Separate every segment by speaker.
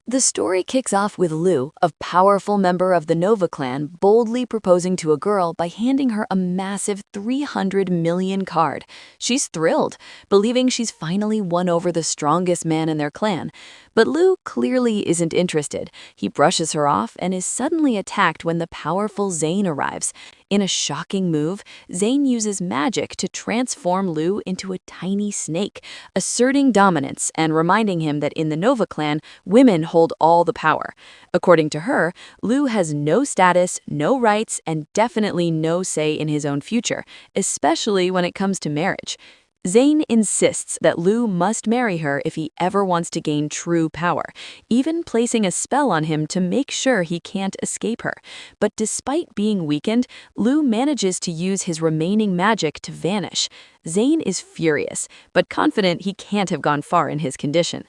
Speaker 1: The story kicks off with Lu, a powerful member of the Nova clan, boldly proposing to a girl by handing her a massive 300 million card. She's thrilled, believing she's finally won over the strongest man in their clan. But Lu clearly isn't interested. He brushes her off and is suddenly attacked when the powerful Zane arrives. In a shocking move, Zane uses magic to transform Lu into a tiny snake, asserting dominance and reminding him that in the Nova clan, women hold all the power. According to her, Lu has no status, no rights, and definitely no say in his own future, especially when it comes to marriage. Zane insists that Lu must marry her if he ever wants to gain true power, even placing a spell on him to make sure he can't escape her. But despite being weakened, Lu manages to use his remaining magic to vanish. Zane is furious, but confident he can't have gone far in his condition.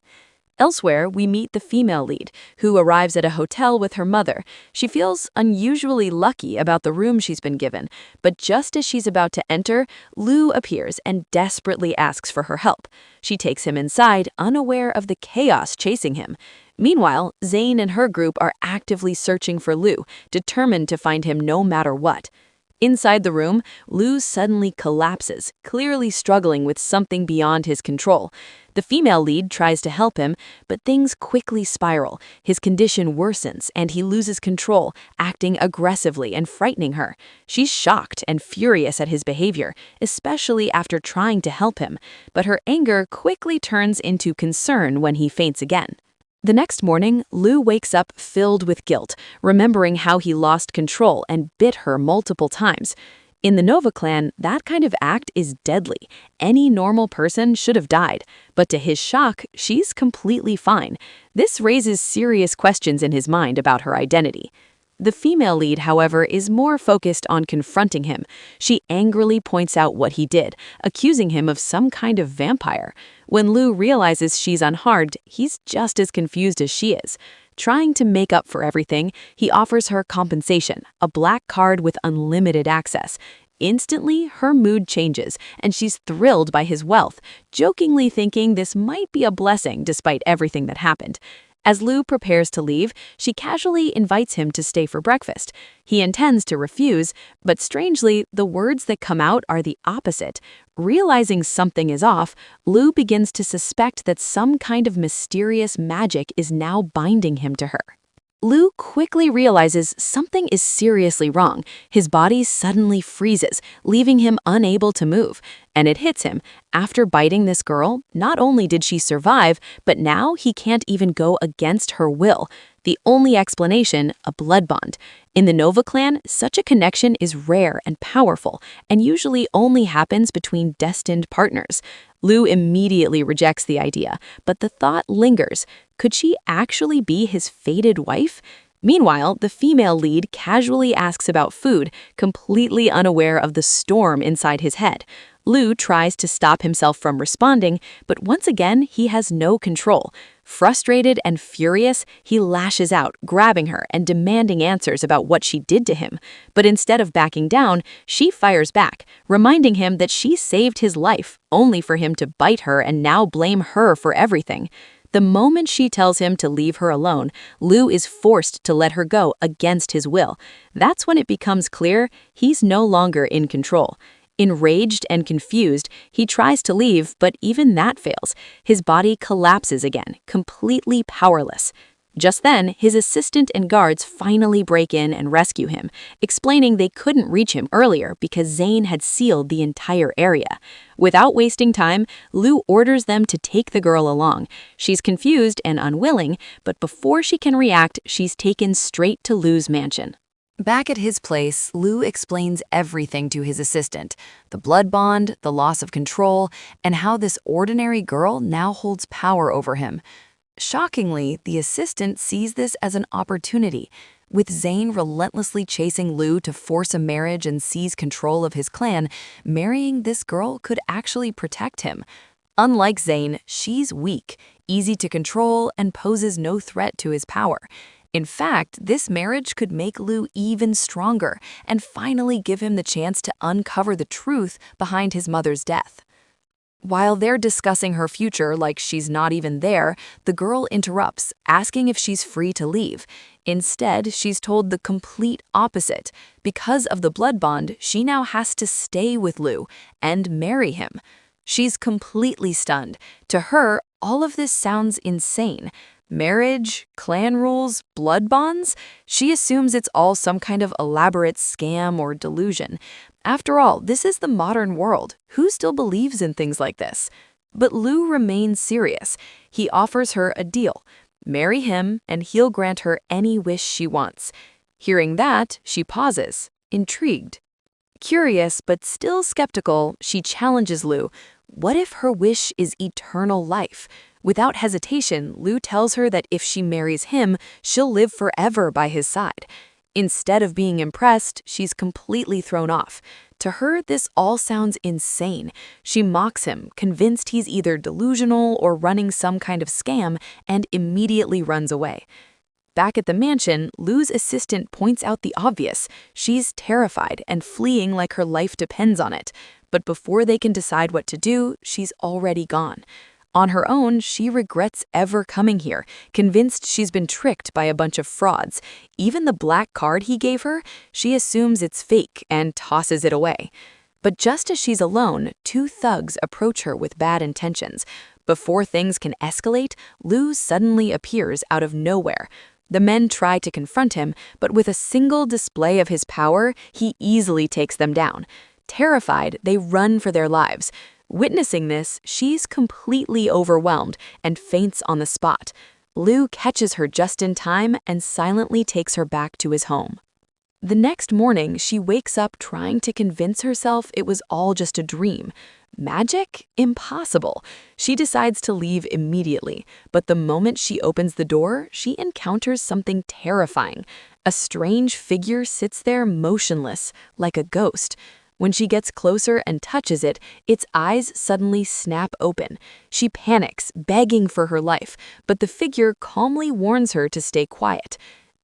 Speaker 1: Elsewhere, we meet the female lead, who arrives at a hotel with her mother. She feels unusually lucky about the room she's been given, but just as she's about to enter, Lu appears and desperately asks for her help. She takes him inside, unaware of the chaos chasing him. Meanwhile, Zane and her group are actively searching for Lu, determined to find him no matter what. Inside the room, Lu suddenly collapses, clearly struggling with something beyond his control. The female lead tries to help him, but things quickly spiral. His condition worsens, and he loses control, acting aggressively and frightening her. She's shocked and furious at his behavior, especially after trying to help him, but her anger quickly turns into concern when he faints again. The next morning, Lu wakes up filled with guilt, remembering how he lost control and bit her multiple times. In the Nova clan, that kind of act is deadly. Any normal person should have died. But to his shock, she's completely fine. This raises serious questions in his mind about her identity. The female lead, however, is more focused on confronting him. She angrily points out what he did, accusing him of some kind of vampire. When Lu realizes she's unharmed, he's just as confused as she is. Trying to make up for everything, he offers her compensation, a black card with unlimited access. Instantly, her mood changes, and she's thrilled by his wealth, jokingly thinking this might be a blessing despite everything that happened. As Lu prepares to leave, she casually invites him to stay for breakfast. He intends to refuse, but strangely, the words that come out are the opposite. Realizing something is off, Lu begins to suspect that some kind of mysterious magic is now binding him to her. Lu quickly realizes something is seriously wrong. His body suddenly freezes, leaving him unable to move. And it hits him. After biting this girl, not only did she survive, but now he can't even go against her will. The only explanation, a blood bond. In the Nova clan, such a connection is rare and powerful, and usually only happens between destined partners. Lu immediately rejects the idea, but the thought lingers. Could she actually be his fated wife? Meanwhile, the female lead casually asks about food, completely unaware of the storm inside his head. Lu tries to stop himself from responding, but once again, he has no control. Frustrated and furious, he lashes out, grabbing her and demanding answers about what she did to him. But instead of backing down, she fires back, reminding him that she saved his life, only for him to bite her and now blame her for everything. The moment she tells him to leave her alone, Lu is forced to let her go against his will. That's when it becomes clear he's no longer in control. Enraged and confused, he tries to leave, but even that fails. His body collapses again, completely powerless. Just then, his assistant and guards finally break in and rescue him, explaining they couldn't reach him earlier because Zane had sealed the entire area. Without wasting time, Lu orders them to take the girl along. She's confused and unwilling, but before she can react, she's taken straight to Lu's mansion. Back at his place, Lu explains everything to his assistant, the blood bond, the loss of control, and how this ordinary girl now holds power over him. Shockingly, the assistant sees this as an opportunity. With Zane relentlessly chasing Lu to force a marriage and seize control of his clan, marrying this girl could actually protect him. Unlike Zane, she's weak, easy to control, and poses no threat to his power. In fact, this marriage could make Lu even stronger and finally give him the chance to uncover the truth behind his mother's death. While they're discussing her future like she's not even there, the girl interrupts, asking if she's free to leave. Instead, she's told the complete opposite. Because of the blood bond, she now has to stay with Lu and marry him. She's completely stunned. To her, all of this sounds insane. Marriage, clan rules, blood bonds? She assumes it's all some kind of elaborate scam or delusion. After all, this is the modern world. Who still believes in things like this? But Lu remains serious. He offers her a deal. Marry him, and he'll grant her any wish she wants. Hearing that, she pauses, intrigued. Curious but still skeptical, she challenges Lu. What if her wish is eternal life? Without hesitation, Lu tells her that if she marries him, she'll live forever by his side. Instead of being impressed, she's completely thrown off. To her, this all sounds insane. She mocks him, convinced he's either delusional or running some kind of scam, and immediately runs away. Back at the mansion, Lu's assistant points out the obvious. She's terrified and fleeing like her life depends on it. But before they can decide what to do, she's already gone. On her own, she regrets ever coming here, convinced she's been tricked by a bunch of frauds. Even the black card he gave her, she assumes it's fake and tosses it away. But just as she's alone, two thugs approach her with bad intentions. Before things can escalate, Lu suddenly appears out of nowhere. The men try to confront him, but with a single display of his power, he easily takes them down. Terrified, they run for their lives. Witnessing this, she's completely overwhelmed and faints on the spot. Lu catches her just in time and silently takes her back to his home. The next morning, she wakes up trying to convince herself it was all just a dream. Magic? Impossible. She decides to leave immediately, but the moment she opens the door, she encounters something terrifying. A strange figure sits there motionless, like a ghost. When she gets closer and touches it, its eyes suddenly snap open. She panics, begging for her life, but the figure calmly warns her to stay quiet.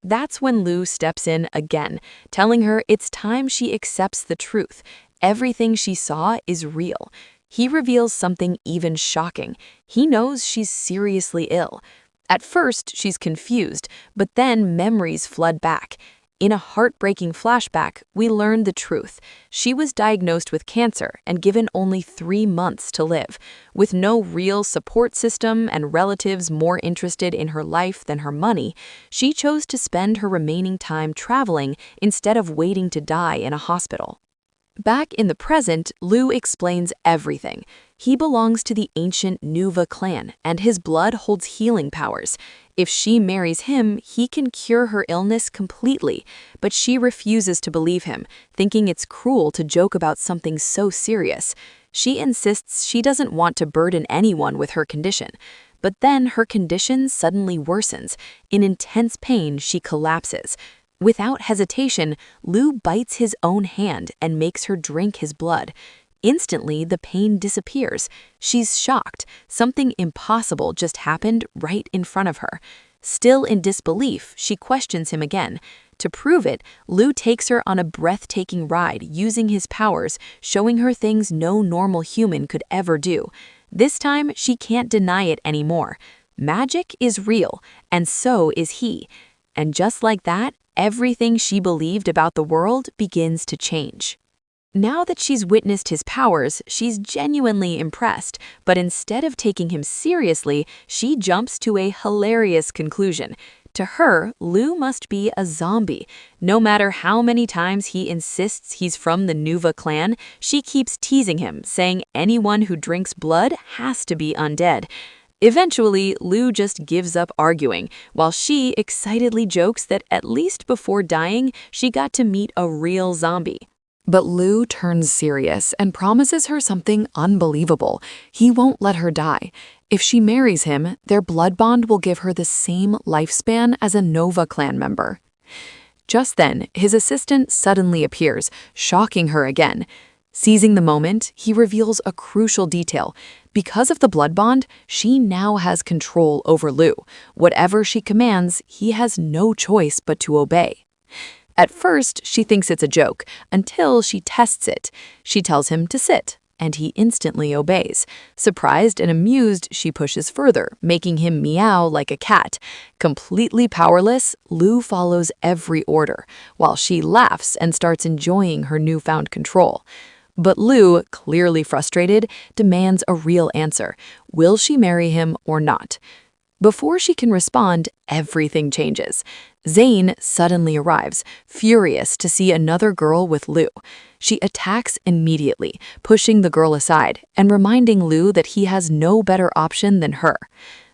Speaker 1: That's when Lu steps in again, telling her it's time she accepts the truth. Everything she saw is real. He reveals something even shocking. He knows she's seriously ill. At first, she's confused, but then memories flood back. In a heartbreaking flashback, we learn the truth. She was diagnosed with cancer and given only 3 months to live. With no real support system and relatives more interested in her life than her money, she chose to spend her remaining time traveling instead of waiting to die in a hospital. Back in the present, Lu explains everything. He belongs to the ancient Nuva clan, and his blood holds healing powers. If she marries him, he can cure her illness completely, but she refuses to believe him, thinking it's cruel to joke about something so serious. She insists she doesn't want to burden anyone with her condition. But then her condition suddenly worsens. In intense pain, she collapses. Without hesitation, Lu bites his own hand and makes her drink his blood. Instantly, the pain disappears. She's shocked. Something impossible just happened right in front of her. Still in disbelief, she questions him again. To prove it, Lu takes her on a breathtaking ride using his powers, showing her things no normal human could ever do. This time, she can't deny it anymore. Magic is real, and so is he. And just like that, everything she believed about the world begins to change. Now that she's witnessed his powers, she's genuinely impressed, but instead of taking him seriously, she jumps to a hilarious conclusion. To her, Lu must be a zombie. No matter how many times he insists he's from the Nuva clan, she keeps teasing him, saying anyone who drinks blood has to be undead. Eventually, Lu just gives up arguing, while she excitedly jokes that at least before dying, she got to meet a real zombie. But Lu turns serious and promises her something unbelievable. He won't let her die. If she marries him, their blood bond will give her the same lifespan as a Nova clan member. Just then, his assistant suddenly appears, shocking her again. Seizing the moment, he reveals a crucial detail. Because of the blood bond, she now has control over Lu. Whatever she commands, he has no choice but to obey. At first, she thinks it's a joke, until she tests it. She tells him to sit, and he instantly obeys. Surprised and amused, she pushes further, making him meow like a cat. Completely powerless, Lu follows every order, while she laughs and starts enjoying her newfound control. But Lu, clearly frustrated, demands a real answer. Will she marry him or not? Before she can respond, everything changes. Zane suddenly arrives, furious to see another girl with Lu. She attacks immediately, pushing the girl aside and reminding Lu that he has no better option than her.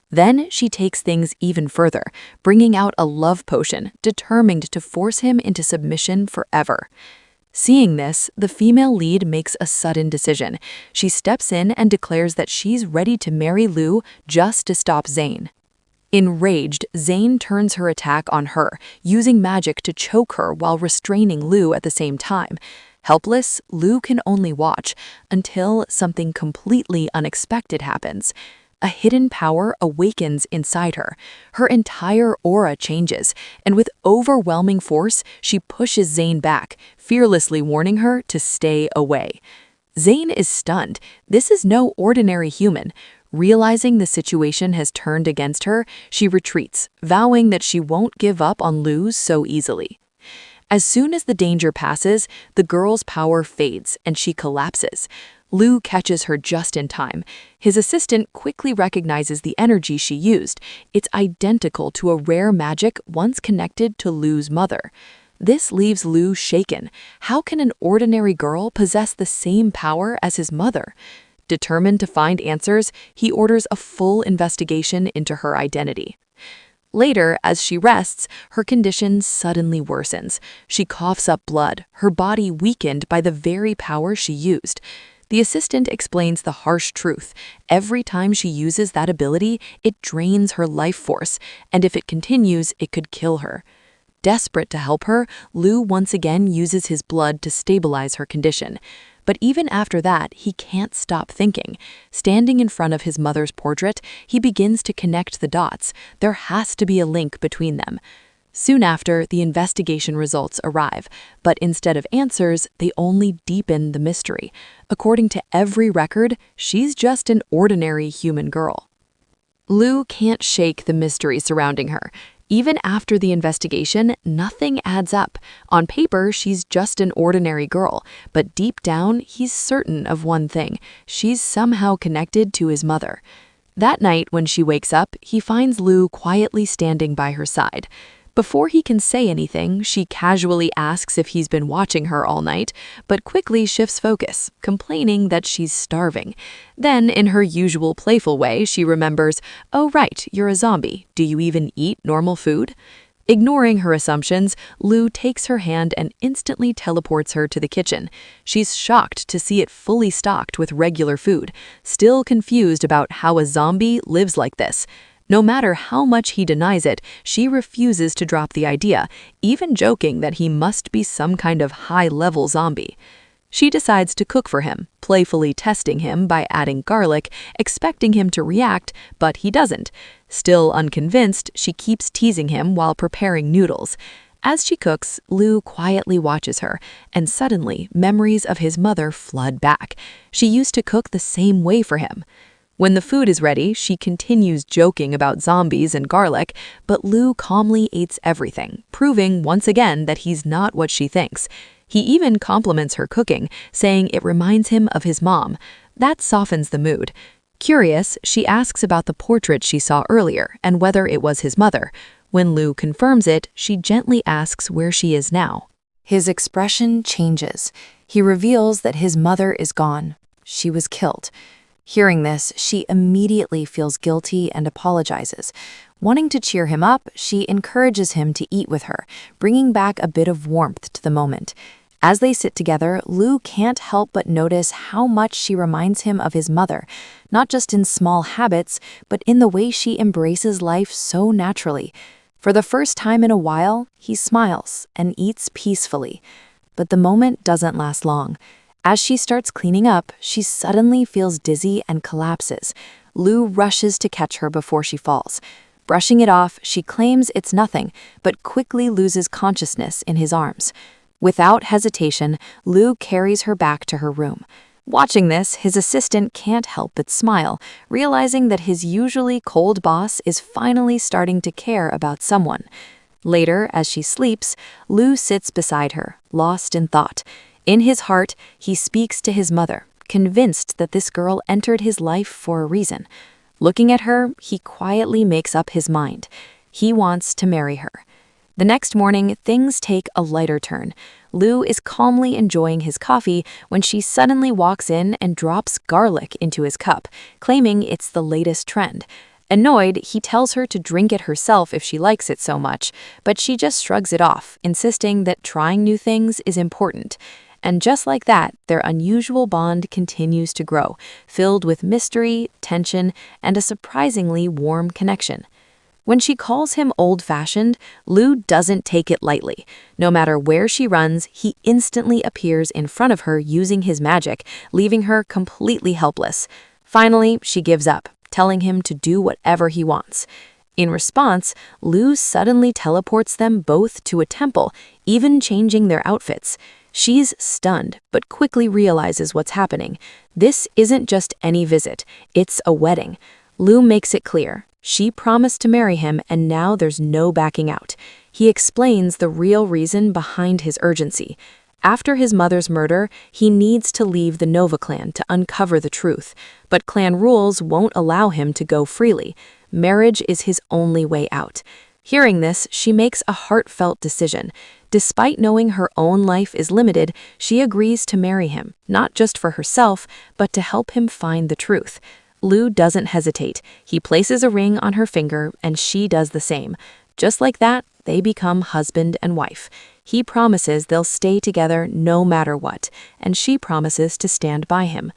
Speaker 1: Then she takes things even further, bringing out a love potion, determined to force him into submission forever. Seeing this, the female lead makes a sudden decision. She steps in and declares that she's ready to marry Lu just to stop Zane. Enraged, Zane turns her attack on her, using magic to choke her while restraining Lu at the same time. Helpless, Lu can only watch until something completely unexpected happens. A hidden power awakens inside her. Her entire aura changes, and with overwhelming force, she pushes Zane back, fearlessly warning her to stay away. Zane is stunned. This is no ordinary human. Realizing the situation has turned against her, she retreats, vowing that she won't give up on Lu so easily. As soon as the danger passes, the girl's power fades and she collapses. Lu catches her just in time. His assistant quickly recognizes the energy she used. It's identical to a rare magic once connected to Lu's mother. This leaves Lu shaken. How can an ordinary girl possess the same power as his mother? Determined to find answers, he orders a full investigation into her identity. Later, as she rests, her condition suddenly worsens. She coughs up blood, her body weakened by the very power she used. The assistant explains the harsh truth. Every time she uses that ability, it drains her life force, and if it continues, it could kill her. Desperate to help her, Lu once again uses his blood to stabilize her condition. But even after that, he can't stop thinking. Standing in front of his mother's portrait, he begins to connect the dots. There has to be a link between them. Soon after, the investigation results arrive, but instead of answers, they only deepen the mystery. According to every record, she's just an ordinary human girl. Lu can't shake the mystery surrounding her. Even after the investigation, nothing adds up. On paper, she's just an ordinary girl, but deep down, he's certain of one thing: she's somehow connected to his mother. That night, when she wakes up, he finds Lu quietly standing by her side. Before he can say anything, she casually asks if he's been watching her all night, but quickly shifts focus, complaining that she's starving. Then, in her usual playful way, she remembers, "Oh right, you're a zombie. Do you even eat normal food?" Ignoring her assumptions, Lu takes her hand and instantly teleports her to the kitchen. She's shocked to see it fully stocked with regular food, still confused about how a zombie lives like this. No matter how much he denies it, she refuses to drop the idea, even joking that he must be some kind of high-level zombie. She decides to cook for him, playfully testing him by adding garlic, expecting him to react, but he doesn't. Still unconvinced, she keeps teasing him while preparing noodles. As she cooks, Lu quietly watches her, and suddenly memories of his mother flood back. She used to cook the same way for him. When the food is ready, she continues joking about zombies and garlic, but Lu calmly eats everything, proving once again that he's not what she thinks. He even compliments her cooking, saying it reminds him of his mom. That softens the mood. Curious, she asks about the portrait she saw earlier and whether it was his mother. When Lu confirms it, she gently asks where she is now. His expression changes. He reveals that his mother is gone. She was killed. Hearing this, she immediately feels guilty and apologizes. Wanting to cheer him up, she encourages him to eat with her, bringing back a bit of warmth to the moment. As they sit together, Lu can't help but notice how much she reminds him of his mother, not just in small habits, but in the way she embraces life so naturally. For the first time in a while, he smiles and eats peacefully. But the moment doesn't last long. As she starts cleaning up, she suddenly feels dizzy and collapses. Lu rushes to catch her before she falls. Brushing it off, she claims it's nothing, but quickly loses consciousness in his arms. Without hesitation, Lu carries her back to her room. Watching this, his assistant can't help but smile, realizing that his usually cold boss is finally starting to care about someone. Later, as she sleeps, Lou sits beside her, lost in thought. In his heart, he speaks to his mother, convinced that this girl entered his life for a reason. Looking at her, he quietly makes up his mind. He wants to marry her. The next morning, things take a lighter turn. Lou is calmly enjoying his coffee when she suddenly walks in and drops garlic into his cup, claiming it's the latest trend. Annoyed, he tells her to drink it herself if she likes it so much, but she just shrugs it off, insisting that trying new things is important. And just like that, their unusual bond continues to grow, filled with mystery, tension, and a surprisingly warm connection. When she calls him old-fashioned, Lou doesn't take it lightly. No matter where she runs, he instantly appears in front of her using his magic, leaving her completely helpless. Finally, she gives up, telling him to do whatever he wants. In response, Lou suddenly teleports them both to a temple, even changing their outfits. She's stunned, but quickly realizes what's happening. This isn't just any visit, it's a wedding. Lou makes it clear. She promised to marry him, and now there's no backing out. He explains the real reason behind his urgency. After his mother's murder, he needs to leave the Nova clan to uncover the truth, but clan rules won't allow him to go freely. Marriage is his only way out. Hearing this, she makes a heartfelt decision. Despite knowing her own life is limited, she agrees to marry him, not just for herself, but to help him find the truth. Lou doesn't hesitate. He places a ring on her finger, and she does the same. Just like that, they become husband and wife. He promises they'll stay together no matter what, and she promises to stand by him.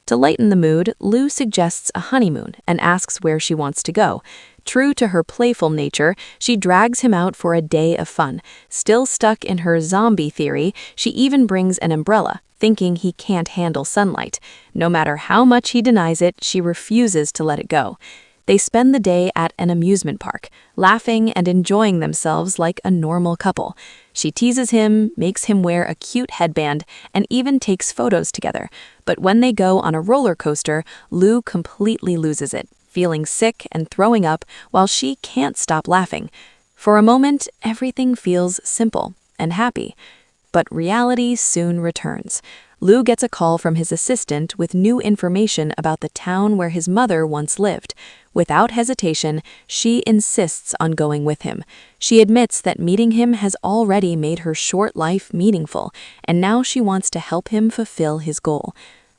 Speaker 1: To lighten the mood, Lou suggests a honeymoon and asks where she wants to go. True to her playful nature, she drags him out for a day of fun. Still stuck in her zombie theory, she even brings an umbrella, thinking he can't handle sunlight. No matter how much he denies it, she refuses to let it go. They spend the day at an amusement park, laughing and enjoying themselves like a normal couple. She teases him, makes him wear a cute headband, and even takes photos together. But when they go on a roller coaster, Lou completely loses it, feeling sick and throwing up while she can't stop laughing. For a moment, everything feels simple and happy. But reality soon returns. Lou gets a call from his assistant with new information about the town where his mother once lived. Without hesitation, she insists on going with him. She admits that meeting him has already made her short life meaningful, and now she wants to help him fulfill his goal.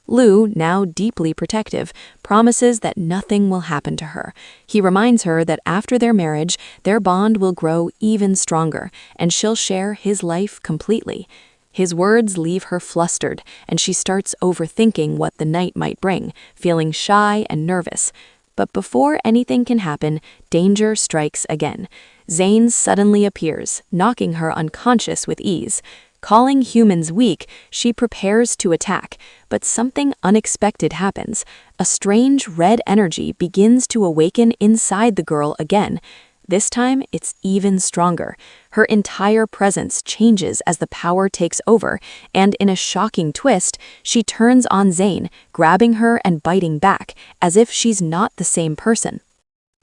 Speaker 1: Lou, now deeply protective, promises that nothing will happen to her. He reminds her that after their marriage, their bond will grow even stronger, and she'll share his life completely. His words leave her flustered, and she starts overthinking what the night might bring, feeling shy and nervous. But before anything can happen, danger strikes again. Zane suddenly appears, knocking her unconscious with ease. Calling humans weak, she prepares to attack, but something unexpected happens. A strange red energy begins to awaken inside the girl again. This time, it's even stronger. Her entire presence changes as the power takes over, and in a shocking twist, she turns on Zane, grabbing her and biting back, as if she's not the same person.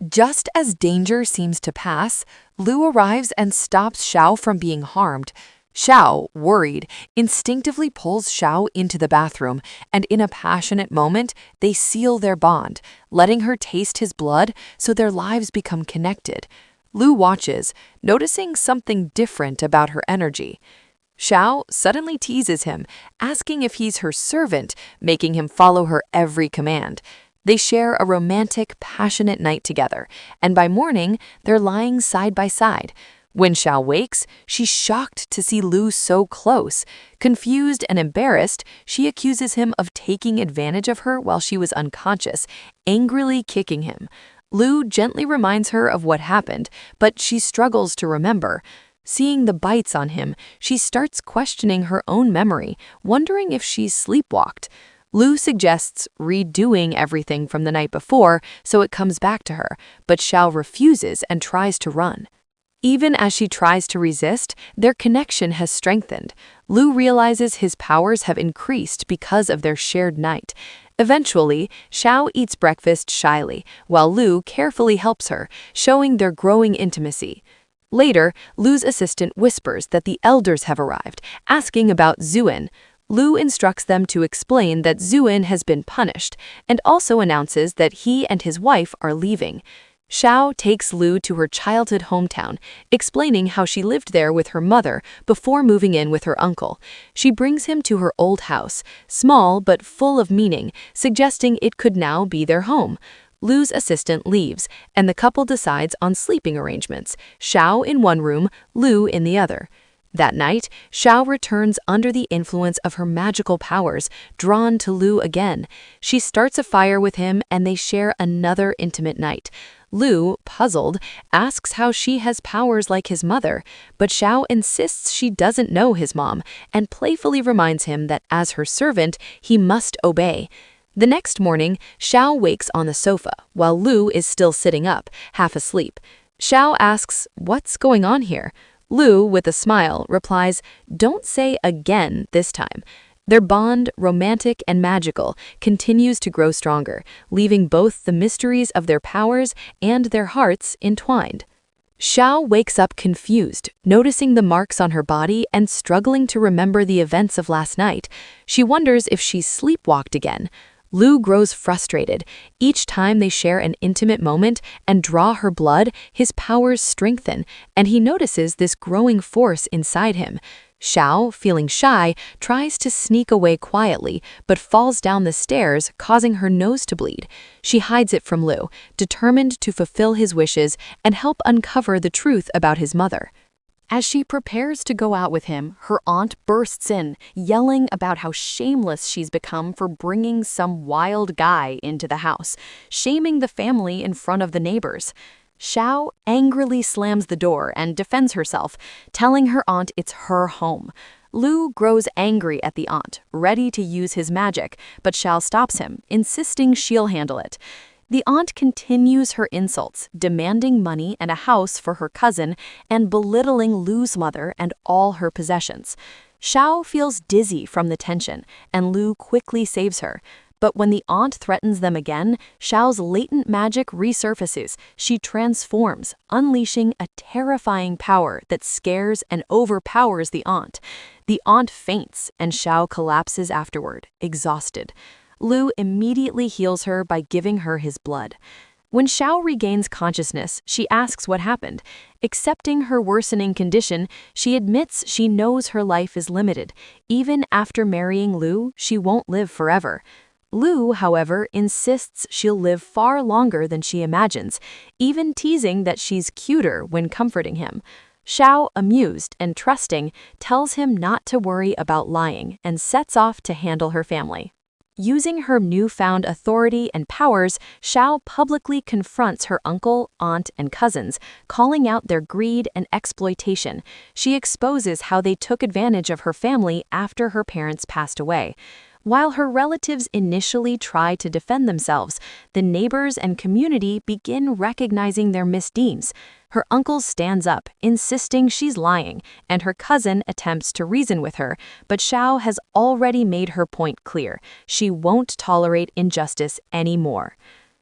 Speaker 1: Just as danger seems to pass, Lou arrives and stops Xiao from being harmed. Xiao, worried, instinctively pulls Xiao into the bathroom, and in a passionate moment, they seal their bond, letting her taste his blood so their lives become connected. Lou watches, noticing something different about her energy. Xiao suddenly teases him, asking if he's her servant, making him follow her every command. They share a romantic, passionate night together, and by morning, they're lying side by side. When Xiao wakes, she's shocked to see Lou so close. Confused and embarrassed, she accuses him of taking advantage of her while she was unconscious, angrily kicking him. Lou gently reminds her of what happened, but she struggles to remember. Seeing the bites on him, she starts questioning her own memory, wondering if she's sleepwalked. Lou suggests redoing everything from the night before so it comes back to her, but Xiao refuses and tries to run. Even as she tries to resist, their connection has strengthened. Lu realizes his powers have increased because of their shared night. Eventually, Xiao eats breakfast shyly, while Lu carefully helps her, showing their growing intimacy. Later, Lu's assistant whispers that the elders have arrived, asking about Zuin. Lu instructs them to explain that Zuin has been punished, and also announces that he and his wife are leaving. Xiao takes Lu to her childhood hometown, explaining how she lived there with her mother before moving in with her uncle. She brings him to her old house, small but full of meaning, suggesting it could now be their home. Lu's assistant leaves, and the couple decides on sleeping arrangements, Xiao in one room, Lu in the other. That night, Xiao returns under the influence of her magical powers, drawn to Lu again. She starts a fire with him, and they share another intimate night. Lu, puzzled, asks how she has powers like his mother, but Xiao insists she doesn't know his mom, and playfully reminds him that as her servant, he must obey. The next morning, Xiao wakes on the sofa, while Lu is still sitting up, half asleep. Xiao asks, "What's going on here?" Lu, with a smile, replies, "Don't say again this time." Their bond, romantic and magical, continues to grow stronger, leaving both the mysteries of their powers and their hearts entwined. Xiao wakes up confused, noticing the marks on her body and struggling to remember the events of last night. She wonders if she's sleepwalked again. Lu grows frustrated. Each time they share an intimate moment and draw her blood, his powers strengthen, and he notices this growing force inside him. Xiao, feeling shy, tries to sneak away quietly, but falls down the stairs, causing her nose to bleed. She hides it from Lu, determined to fulfill his wishes and help uncover the truth about his mother. As she prepares to go out with him, her aunt bursts in, yelling about how shameless she's become for bringing some wild guy into the house, shaming the family in front of the neighbors. Xiao angrily slams the door and defends herself, telling her aunt it's her home. Lu grows angry at the aunt, ready to use his magic, but Xiao stops him, insisting she'll handle it. The aunt continues her insults, demanding money and a house for her cousin and belittling Lu's mother and all her possessions. Xiao feels dizzy from the tension, and Lu quickly saves her. But when the aunt threatens them again, Xiao's latent magic resurfaces. She transforms, unleashing a terrifying power that scares and overpowers the aunt. The aunt faints, and Xiao collapses afterward, exhausted. Lu immediately heals her by giving her his blood. When Xiao regains consciousness, she asks what happened. Accepting her worsening condition, she admits she knows her life is limited. Even after marrying Lu, she won't live forever. Lu, however, insists she'll live far longer than she imagines, even teasing that she's cuter when comforting him. Xiao, amused and trusting, tells him not to worry about lying and sets off to handle her family. Using her newfound authority and powers, Xiao publicly confronts her uncle, aunt, and cousins, calling out their greed and exploitation. She exposes how they took advantage of her family after her parents passed away. While her relatives initially try to defend themselves, the neighbors and community begin recognizing their misdeeds. Her uncle stands up, insisting she's lying, and her cousin attempts to reason with her, but Xiao has already made her point clear. She won't tolerate injustice anymore.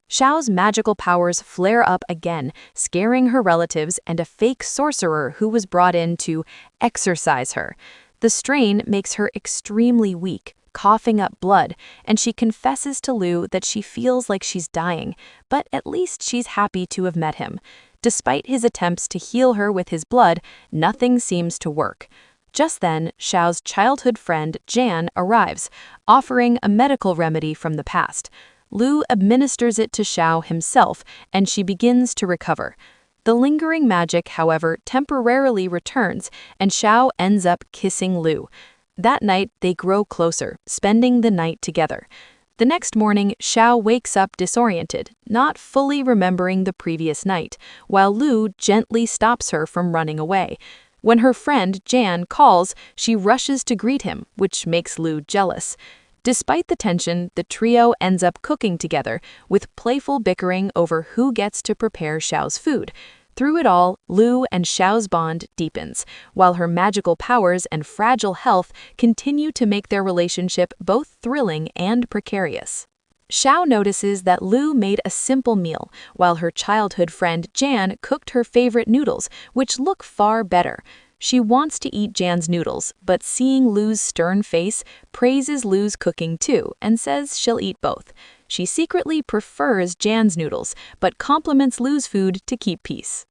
Speaker 1: Xiao's magical powers flare up again, scaring her relatives and a fake sorcerer who was brought in to exorcise her. The strain makes her extremely weak, coughing up blood, and she confesses to Lu that she feels like she's dying, but at least she's happy to have met him. Despite his attempts to heal her with his blood, nothing seems to work. Just then, Xiao's childhood friend, Jan, arrives, offering a medical remedy from the past. Lu administers it to Xiao himself, and she begins to recover. The lingering magic, however, temporarily returns, and Xiao ends up kissing Lu. That night, they grow closer, spending the night together. The next morning, Xiao wakes up disoriented, not fully remembering the previous night, while Lu gently stops her from running away. When her friend, Jan, calls, she rushes to greet him, which makes Lu jealous. Despite the tension, the trio ends up cooking together, with playful bickering over who gets to prepare Xiao's food.
Speaker 2: Through it all, Lu and Xiao's bond deepens, while her magical powers and fragile health continue to make their relationship both thrilling and precarious. Xiao notices that Lu made a simple meal, while her childhood friend Jan cooked her favorite noodles, which look far better. She wants to eat Jan's noodles, but seeing Lu's stern face, praises Lu's cooking too and says she'll eat both. She secretly prefers Jan's noodles, but compliments Lu's food to keep peace.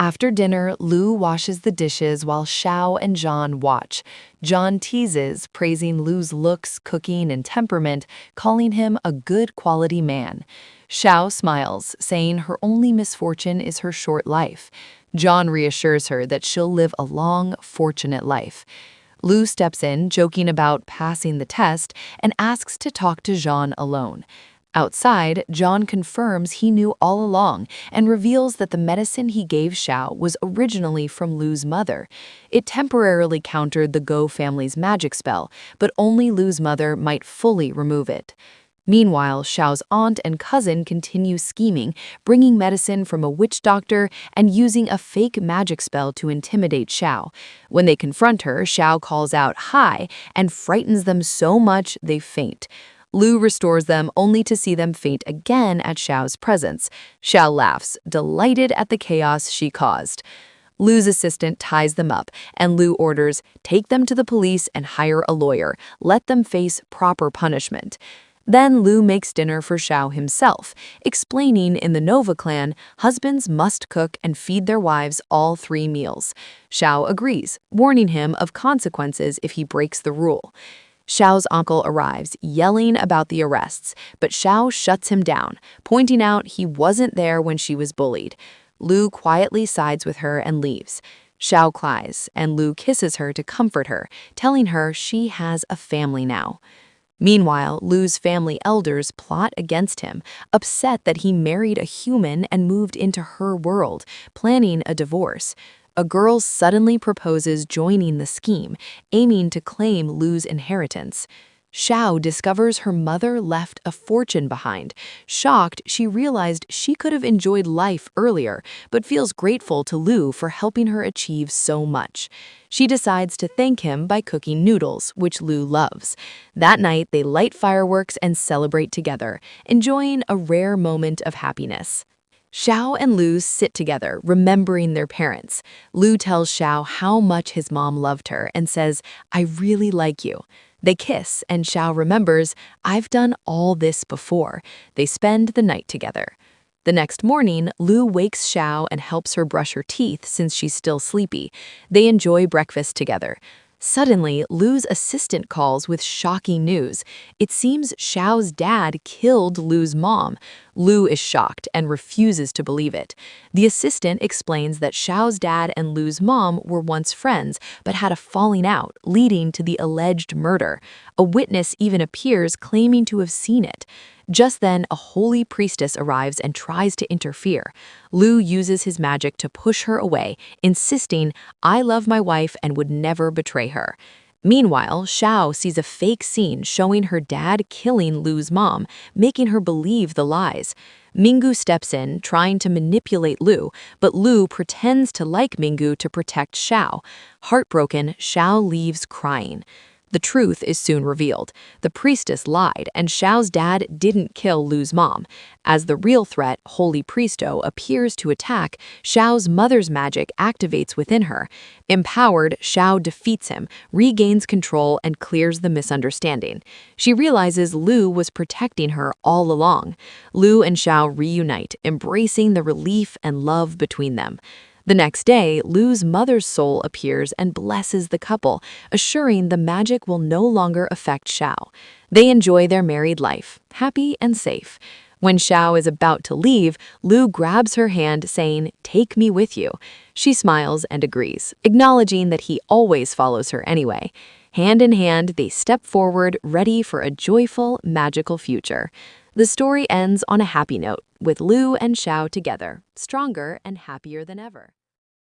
Speaker 1: After dinner, Lu washes the dishes while Xiao and John watch. John teases, praising Lu's looks, cooking, and temperament, calling him a good quality man. Xiao smiles, saying her only misfortune is her short life. John reassures her that she'll live a long, fortunate life. Lu steps in, joking about passing the test, and asks to talk to Jean alone. Outside, John confirms he knew all along and reveals that the medicine he gave Xiao was originally from Lu's mother. It temporarily countered the Go family's magic spell, but only Lu's mother might fully remove it. Meanwhile, Xiao's aunt and cousin continue scheming, bringing medicine from a witch doctor and using a fake magic spell to intimidate Xiao. When they confront her, Xiao calls out "Hi" and frightens them so much they faint. Lu restores them only to see them faint again at Xiao's presence. Xiao laughs, delighted at the chaos she caused. Lu's assistant ties them up, and Lu orders, "Take them to the police and hire a lawyer. Let them face proper punishment." Then Lu makes dinner for Xiao himself, explaining in the Nova clan, husbands must cook and feed their wives all 3 meals. Xiao agrees, warning him of consequences if he breaks the rule. Xiao's uncle arrives, yelling about the arrests, but Xiao shuts him down, pointing out he wasn't there when she was bullied. Lu quietly sides with her and leaves. Xiao cries, and Lu kisses her to comfort her, telling her she has a family now. Meanwhile, Lu's family elders plot against him, upset that he married a human and moved into her world, planning a divorce. A girl suddenly proposes joining the scheme, aiming to claim Lu's inheritance. Xiao discovers her mother left a fortune behind. Shocked, she realized she could have enjoyed life earlier, but feels grateful to Lu for helping her achieve so much. She decides to thank him by cooking noodles, which Lu loves. That night, they light fireworks and celebrate together, enjoying a rare moment of happiness. Xiao and Lu sit together, remembering their parents. Lu tells Xiao how much his mom loved her and says, "I really like you." They kiss, and Xiao remembers, "I've done all this before." They spend the night together. The next morning, Lu wakes Xiao and helps her brush her teeth since she's still sleepy. They enjoy breakfast together. Suddenly, Lu's assistant calls with shocking news. It seems Xiao's dad killed Lu's mom. Lu is shocked and refuses to believe it. The assistant explains that Xiao's dad and Lu's mom were once friends, but had a falling out, leading to the alleged murder. A witness even appears claiming to have seen it. Just then, a holy priestess arrives and tries to interfere. Lu uses his magic to push her away, insisting, "I love my wife and would never betray her." Meanwhile, Xiao sees a fake scene showing her dad killing Lu's mom, making her believe the lies. Minggu steps in, trying to manipulate Lu, but Lu pretends to like Minggu to protect Xiao. Heartbroken, Xiao leaves crying. The truth is soon revealed. The priestess lied, and Xiao's dad didn't kill Lu's mom. As the real threat, Holy Priesto, appears to attack, Xiao's mother's magic activates within her. Empowered, Xiao defeats him, regains control, and clears the misunderstanding. She realizes Lu was protecting her all along. Lu and Xiao reunite, embracing the relief and love between them. The next day, Lu's mother's soul appears and blesses the couple, assuring the magic will no longer affect Xiao. They enjoy their married life, happy and safe. When Xiao is about to leave, Lu grabs her hand, saying, "Take me with you." She smiles and agrees, acknowledging that he always follows her anyway. Hand in hand, they step forward, ready for a joyful, magical future. The story ends on a happy note, with Lu and Xiao together, stronger and happier than ever.